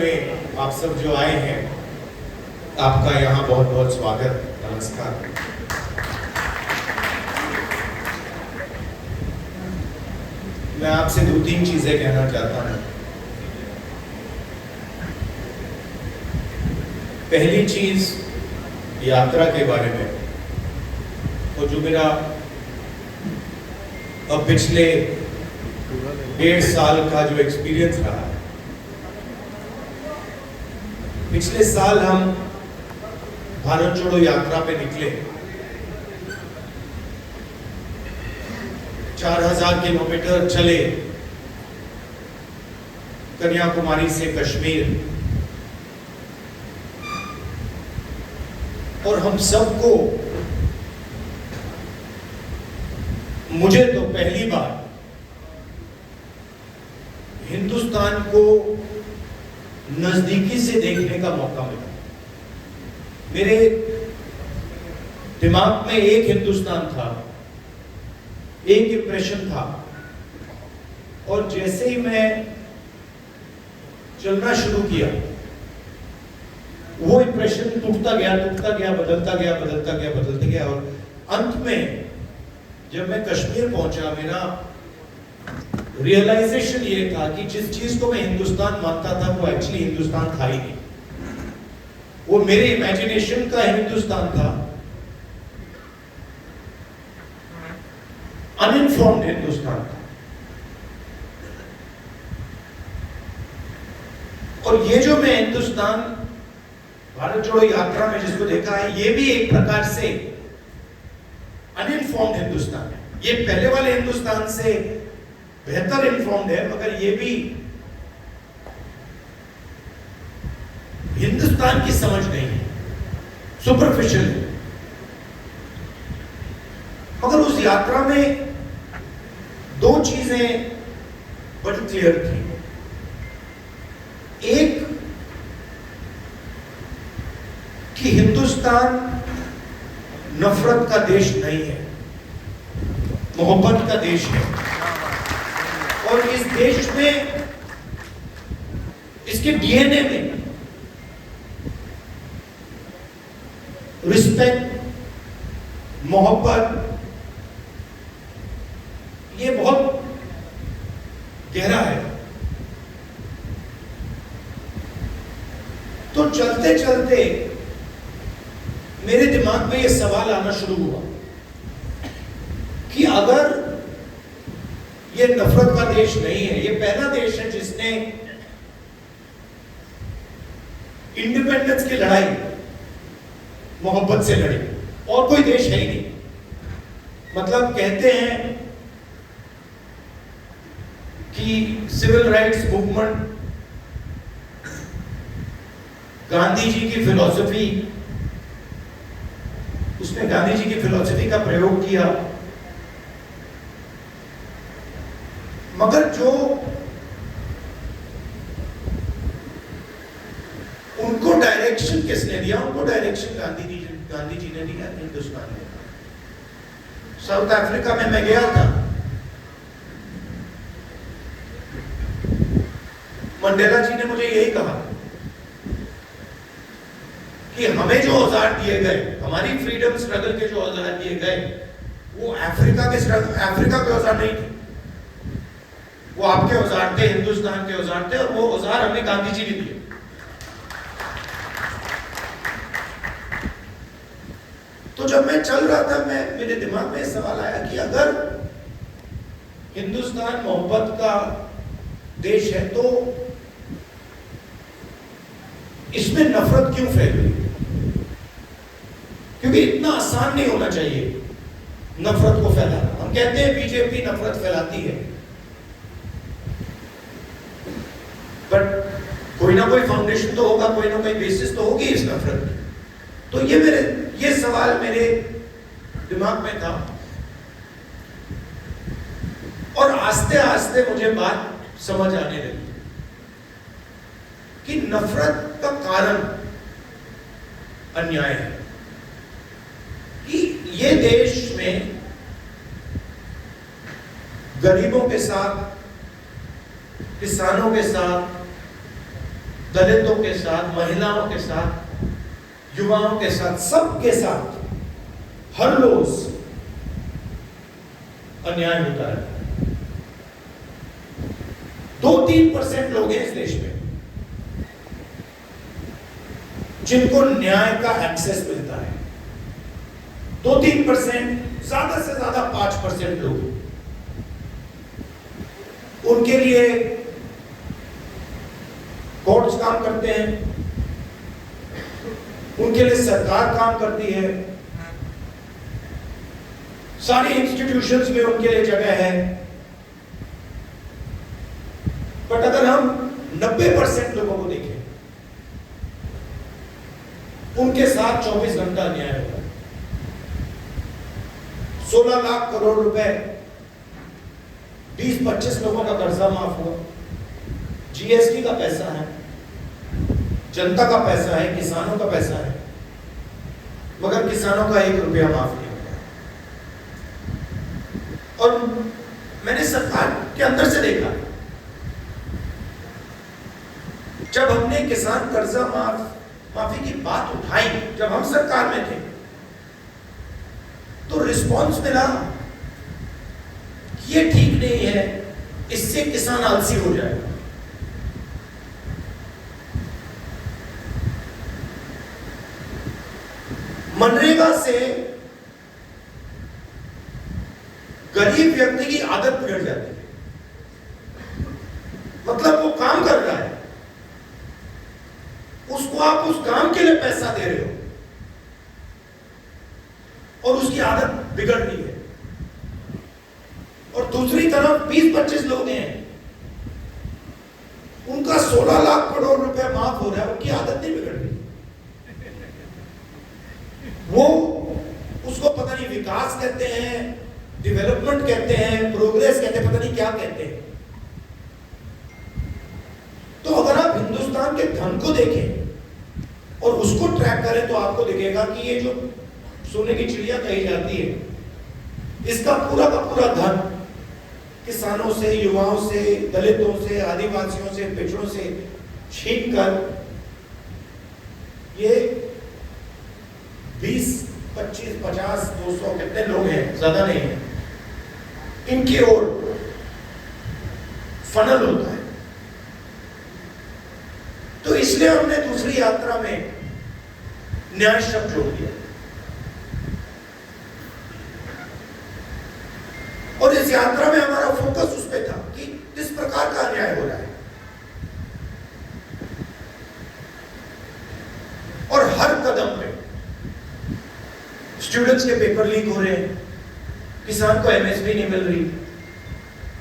में आप सब जो आए हैं, आपका यहाँ बहुत बहुत स्वागत, नमस्कार। मैं आपसे दो तीन चीजें कहना चाहता हूँ। पहली चीज यात्रा के बारे में, और जो मेरा अब पिछले 1.5 साल का जो एक्सपीरियंस रहा। पिछले साल हम भारत जोड़ो यात्रा पे निकले। 4000 किलोमीटर चले, कन्याकुमारी से कश्मीर, और हम सबको, मुझे तो पहली बार हिंदुस्तान को नजदीकी से देखने का मौका मिला। मेरे दिमाग में एक हिंदुस्तान था, एक इंप्रेशन था, और जैसे ही मैं चलना शुरू किया, वो इंप्रेशन टूटता गया, बदलता गया, और अंत में जब मैं कश्मीर पहुंचा, मेरा रियलाइजेशन ये था कि जिस चीज को मैं हिंदुस्तान मानता था, वो एक्चुअली हिंदुस्तान था ही नहीं। वो मेरे इमेजिनेशन का हिंदुस्तान था, अनइन्फॉर्म्ड हिंदुस्तान था। और ये जो मैं हिंदुस्तान भारत जोड़ो यात्रा में जिसको देखा है, ये भी एक प्रकार से अनइन्फॉर्म्ड हिंदुस्तान है। ये पहले वाले हिंदुस्तान से बेहतर इन्फॉर्म्ड है, मगर ये भी हिंदुस्तान की समझ नहीं है, सुपरफिशियल है। मगर उस यात्रा में दो चीजें बड़ी क्लियर थी। एक कि हिंदुस्तान नफरत का देश नहीं है, मोहब्बत का देश है। और इस देश में, इसके डीएनए में रिस्पेक्ट, मोहब्बत, ये बहुत गहरा है। तो चलते चलते मेरे दिमाग में यह सवाल आना शुरू हुआ कि अगर ये नफरत का देश नहीं है, ये पहला देश है जिसने इंडिपेंडेंस की लड़ाई मोहब्बत से लड़ी, और कोई देश है ही नहीं। मतलब कहते हैं कि civil rights movement, Gandhi ji की फिलॉसफी, उसने गांधी जी की फिलॉसफी का प्रयोग किया, मगर जो उनको डायरेक्शन किसने दिया? उनको डायरेक्शन गांधी जी ने दिया, हिंदुस्तान ने। साउथ अफ्रीका में मैं गया था, मंडेला जी ने मुझे यही कहा कि हमें जो औजार दिए गए, हमारी फ्रीडम स्ट्रगल के जो औजार दिए गए, वो अफ्रीका के औजार नहीं थे, वो आपके औजार थे, हिंदुस्तान के औजार थे, और वो औजार हमें गांधी जी ने दिए। तो जब मैं चल रहा था, मेरे दिमाग में सवाल आया कि अगर हिंदुस्तान मोहब्बत का देश है, तो इसमें नफरत क्यों फैल रही? क्योंकि इतना आसान नहीं होना चाहिए नफरत को फैलाना। हम कहते हैं बीजेपी नफरत फैलाती है, बट कोई ना कोई फाउंडेशन तो होगा, कोई ना कोई बेसिस तो होगी इस नफरत की। तो ये सवाल मेरे दिमाग में था, और आस्ते आस्ते मुझे बात समझ आने लगी कि नफरत का कारण अन्याय है। कि ये देश में गरीबों के साथ, किसानों के साथ, दलितों के साथ, महिलाओं के साथ, युवाओं के साथ, सबके साथ हर रोज अन्याय होता है। 2-3% लोग हैं इस देश में जिनको न्याय का एक्सेस मिलता है। 2-3%, ज्यादा से ज्यादा 5% लोग, उनके लिए कोर्ट्स काम करते हैं, उनके लिए सरकार काम करती है, सारी इंस्टीट्यूशंस में उनके लिए जगह है। बट अगर हम 90% लोगों को देखें, उनके साथ 24 घंटा अन्याय होगा। 16 लाख करोड़ रुपए 20-25 लोगों का कर्जा माफ हुआ। जीएसटी का पैसा है, जनता का पैसा है, किसानों का पैसा है, मगर किसानों का 1 रुपया माफ नहीं हुआ। और मैंने सरकार के अंदर से देखा, जब हमने किसान कर्जा माफी की बात उठाई, जब हम सरकार में थे, तो रिस्पॉन्स मिला कि ये ठीक नहीं है, इससे किसान आलसी हो जाएगा। मनरेगा से गरीब व्यक्ति की आदत बिगड़ जाती है। मतलब वो काम कर रहा है, उसको आप उस काम के लिए पैसा दे रहे हो और उसकी आदत बिगड़ रही है। और दूसरी तरफ 20-25 लोग हैं, उनका 16 लाख करोड़ रुपए माफ हो रहा है, उनकी आदत नहीं बिगड़ रही। वो उसको पता नहीं विकास कहते हैं, डेवलपमेंट कहते हैं, प्रोग्रेस कहते हैं, पता नहीं क्या कहते हैं। तो अगर आप हिंदुस्तान के धन को देखें और उसको ट्रैक करें तो आपको दिखेगा कि ये जो सोने की चिड़िया कही जाती है, इसका पूरा का पूरा धन किसानों से, युवाओं से, दलितों से, आदिवासियों से, पिछड़ों से छीन कर ये 20, 25, 50, 200 कितने लोग हैं, ज्यादा नहीं है, इनकी ओर फनल होता है। तो इसलिए हमने दूसरी यात्रा में न्याय शब्द जोड़ दिया। और इस यात्रा में हमारा फोकस उस पर था कि किस प्रकार का अन्याय हो रहा है। और हर कदम पे स्टूडेंट्स के पेपर लीक हो रहे हैं, किसान को एमएसपी नहीं मिल रही,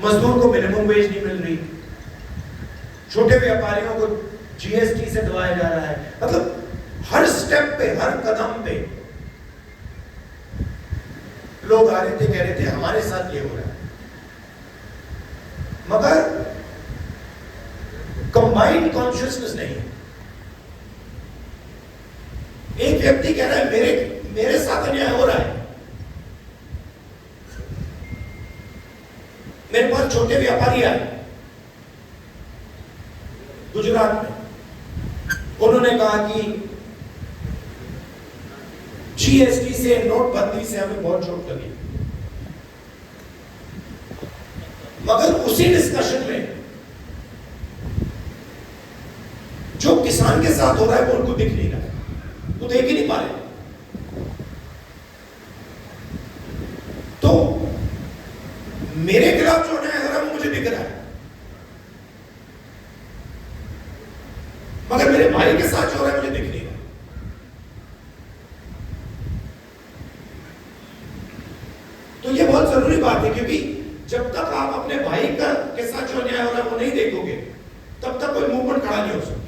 मजदूर को मिनिमम वेज नहीं मिल रही, छोटे व्यापारियों को जीएसटी से दबाया जा रहा है। मतलब हर स्टेप पे, हर कदम पे लोग आ रहे थे, कह रहे थे हमारे साथ ये हो रहा है। मगर कंबाइंड कॉन्शियसनेस नहीं। एक व्यक्ति कह रहा है मेरे साथ अन्याय हो रहा है। मेरे पास छोटे व्यापारी आए गुजरात में, उन्होंने कहा कि जीएसटी से, नोटबंदी से हमें बहुत चोट लगी। मगर उसी डिस्कशन में जो किसान के साथ हो रहा है वो उनको दिख नहीं रहा है, वो देख ही नहीं पा रहे। तो मेरे खिलाफ जो अन्याय हो रहा है वो मुझे दिख रहा है, मगर मेरे भाई के साथ जो हो रहा है मुझे दिख नहीं रहा। तो ये बहुत जरूरी बात है, क्योंकि जब तक आप अपने भाई का के साथ जो अन्याय हो रहा है वो नहीं देखोगे, तब तक कोई मूवमेंट खड़ा नहीं हो सकता।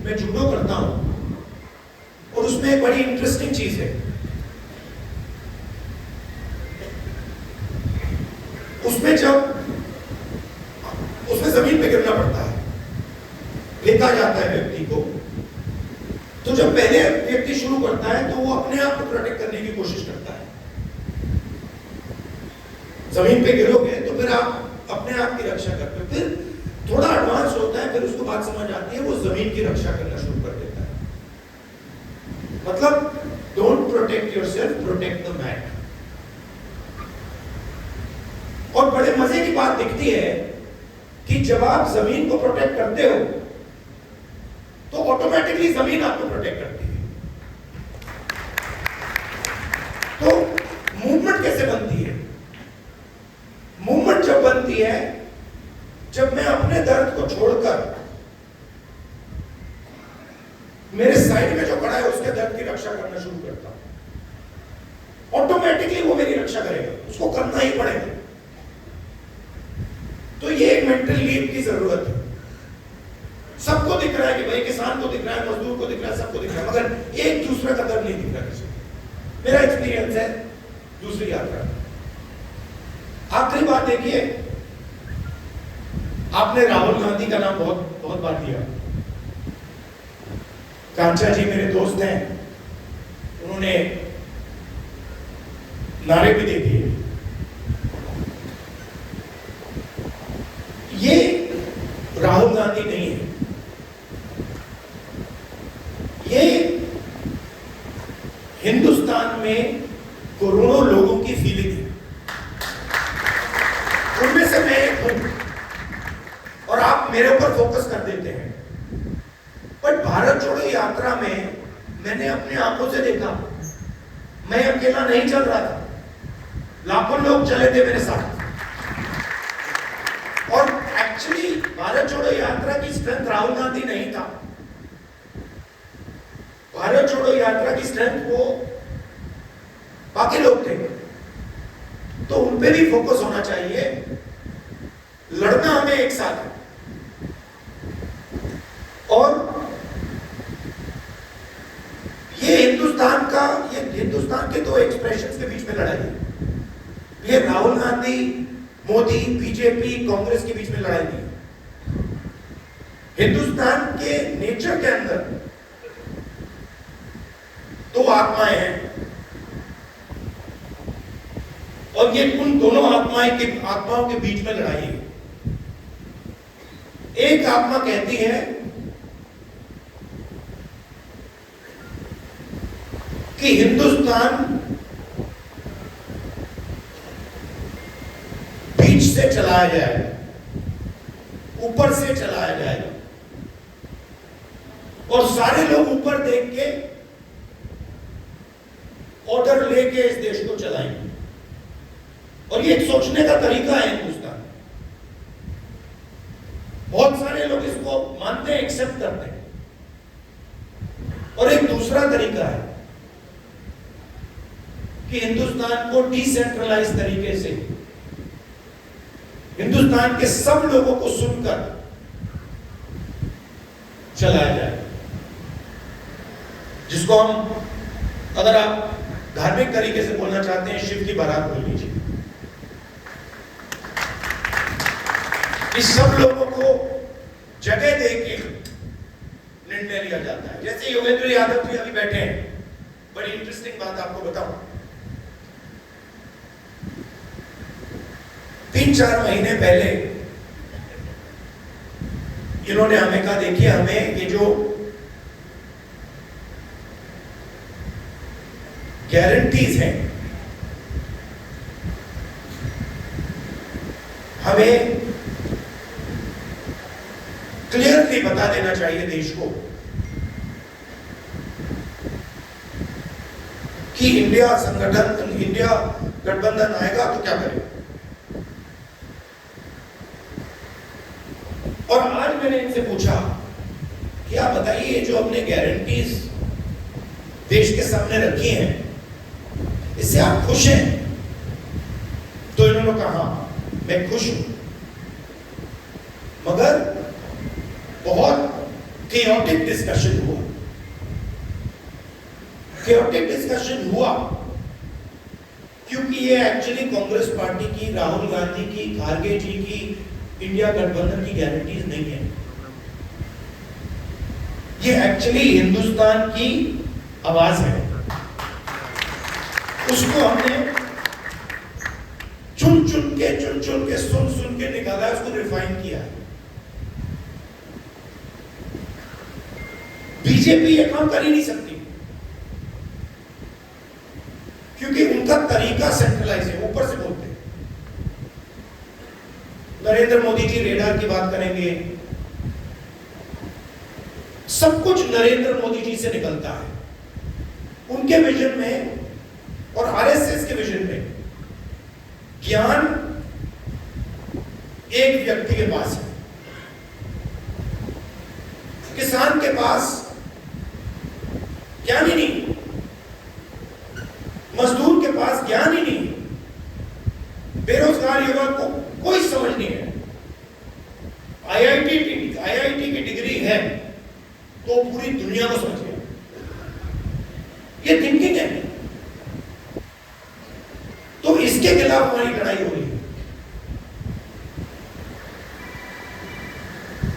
मैं जूडो करता हूं और उसमें एक बड़ी इंटरेस्टिंग चीज है, उसमें जमीन पे गिरना पड़ता है, फेंका जाता है व्यक्ति को। तो जब पहले व्यक्ति शुरू करता है तो वो अपने आप को प्रोटेक्ट करने की कोशिश करता है। जमीन पे गिरोगे तो फिर आप अपने आप की रक्षा करते हो। फिर थोड़ा एडवांस होता है, फिर उसको बात समझ आती है, वो जमीन की रक्षा करना शुरू कर देता है। मतलब don't protect yourself, protect the mat. और बड़े मजे की बात दिखती है कि जब आप जमीन को प्रोटेक्ट करते हो तो ऑटोमेटिकली जमीन आपको प्रोटेक्ट करती है। तो मूवमेंट कैसे बनती है? मूवमेंट जब बनती है जब मैं अपने दर्द को छोड़कर मेरे साइड में जो खड़ा है उसके दर्द की रक्षा करना शुरू करता हूं, ऑटोमेटिकली वो मेरी रक्षा करेगा, उसको करना ही पड़ेगा। तो ये एक मेंटल लीप की जरूरत है। सबको दिख रहा है कि भाई किसान को दिख रहा है, मजदूर को दिख रहा है, सबको दिख रहा है, मगर एक दूसरे का दर्द नहीं दिख रहा किसी को। मेरा एक्सपीरियंस है दूसरी यात्रा। आखिरी बात देखिए, आपने राहुल गांधी का नाम बहुत बहुत बार लिया। कांचा जी मेरे दोस्त हैं, उन्होंने नारे भी दे दिए। ये राहुल गांधी नहीं है, ये हिंदुस्तान में करोड़ों लोगों की फीलिंग है। उनमें से मैं एक हूं और आप मेरे ऊपर फोकस कर देते हैं। बट भारत जोड़ो यात्रा में मैंने अपनी आंखों से देखा, मैं अकेला नहीं चल रहा था, लाखों लोग चले थे मेरे साथ। और एक्चुअली भारत जोड़ो यात्रा की स्ट्रेंथ राहुल गांधी नहीं था। भारत जोड़ो यात्रा की स्ट्रेंथ वो बाकी लोग थे। तो उन पे भी फोकस होना चाहिए। लड़ना हमें एक साथ है। और ये हिंदुस्तान के दो एक्सप्रेशंस के बीच में लड़ाई है। ये राहुल गांधी, मोदी, बीजेपी, कांग्रेस के बीच में लड़ाई नहीं है। हिंदुस्तान के नेचर के अंदर दो आत्माएं हैं और ये उन दोनों आत्माओं के बीच में लड़ाई है। एक आत्मा कहती है कि हिंदुस्तान बीच से चलाया जाएगा, ऊपर से चलाया जाएगा और सारे लोग ऊपर देख के ऑर्डर लेके इस देश को चलाएंगे। और ये एक सोचने का तरीका है हिंदुस्तान। बहुत सारे लोग इसको मानते हैं, एक्सेप्ट करते हैं। और एक दूसरा तरीका है कि हिंदुस्तान को डिसेंट्रलाइज तरीके से हिंदुस्तान के सब लोगों को सुनकर चलाया जाए, जिसको हम, अगर आप धार्मिक तरीके से बोलना चाहते हैं, शिव की बारात बोल लीजिए। इस सब लोगों को जगह देके निर्णय लिया जाता है। जैसे योगेंद्र यादव जी अभी बैठे हैं, बड़ी इंटरेस्टिंग बात आपको बताऊं। 3-4 महीने पहले इन्होंने हमें कहा, देखिए हमें ये जो गारंटीज हैं, हमें क्लियरली बता देना चाहिए देश को कि इंडिया गठबंधन आएगा तो क्या करें। और आज मैंने इनसे पूछा कि आप बताइए, जो हमने गारंटीज देश के सामने रखी हैं, इससे आप खुश हैं? तो इन्होंने कहा मैं खुश हूं, मगर बहुत chaotic डिस्कशन हुआ क्योंकि ये एक्चुअली कांग्रेस पार्टी की, राहुल गांधी की, खारगे जी की इंडिया गठबंधन की गारंटीज नहीं है। ये एक्चुअली हिंदुस्तान की आवाज है। उसको हमने चुन चुन के सुन के निकाला है, उसको रिफाइन किया है। बीजेपी ये काम कर ही नहीं सकती, क्योंकि उनका तरीका सेंट्रलाइज है, ऊपर से बोलते हैं। नरेंद्र मोदी जी रेडार की बात करेंगे, सब कुछ नरेंद्र मोदी जी से निकलता है। उनके विजन में और आरएसएस के विजन में ज्ञान एक व्यक्ति के पास है। किसान के पास ज्ञान ही नहीं, मजदूर के पास ज्ञान ही नहीं, बेरोजगार युवक को कोई समझ नहीं है। आईआईटी की डिग्री है तो पूरी दुनिया को समझ गया, ये थिंकिंग है। तो इसके खिलाफ हमारी लड़ाई हो रही है।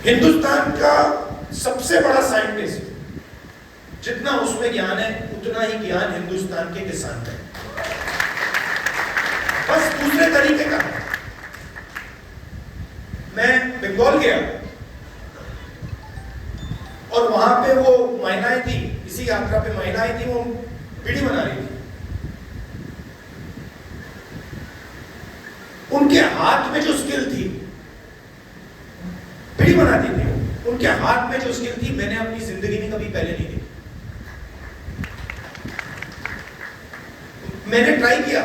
हिंदुस्तान का सबसे बड़ा साइंटिस्ट, जितना उसमें ज्ञान है उतना ही ज्ञान हिंदुस्तान के किसान का है, बस दूसरे तरीके का। मैं बंगाल गया और वहां पे वो महिलाएं थी, इसी यात्रा पे महिलाएं थी, वो बीड़ी बना रही थी। उनके हाथ में जो स्किल थी, बीड़ी बनाती थी, उनके हाथ में जो स्किल थी मैंने अपनी जिंदगी में कभी पहले नहीं देखी। मैंने ट्राई किया,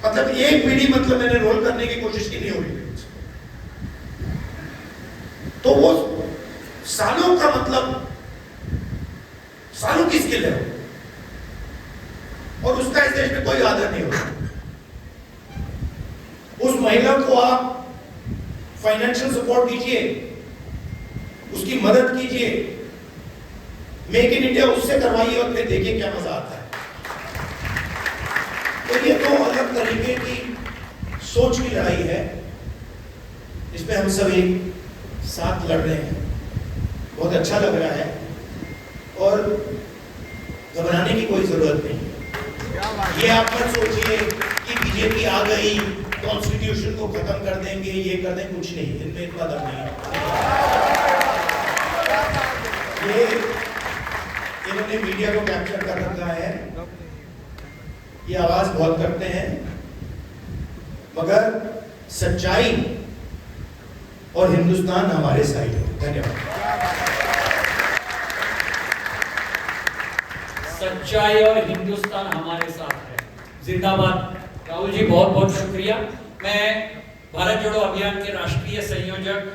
मतलब एक बीड़ी मतलब मैंने रोल करने की कोशिश की, नहीं हो रही। तो वो सालों का मतलब सालों की स्किल है और उसका इस देश में कोई आदर नहीं होता। उस महिला को आप फाइनेंशियल सपोर्ट दीजिए, उसकी मदद कीजिए, मेक इन इंडिया उससे करवाइए और फिर देखिए क्या मजा आता है। तो ये दो अलग तरीके की सोच की लड़ाई है, इसमें हम सभी साथ लड़ रहे हैं। बहुत अच्छा लग रहा है और घबराने की कोई जरूरत नहीं। ये आप मत सोचिए कि बीजेपी आ गई कॉन्स्टिट्यूशन को खत्म कर देंगे, ये कर देंगे, कुछ नहीं, इनमें इतना दम नहीं है। ये इन्होंने मीडिया को कैप्चर कर रखा है, ये आवाज बहुत करते हैं, मगर सच्चाई और हिंदुस्तान हमारे साइड है। धन्यवाद। सच्चाई और हिंदुस्तान हमारे साथ है, जिंदाबाद। राहुल जी बहुत बहुत शुक्रिया। मैं भारत जोड़ो अभियान के राष्ट्रीय संयोजक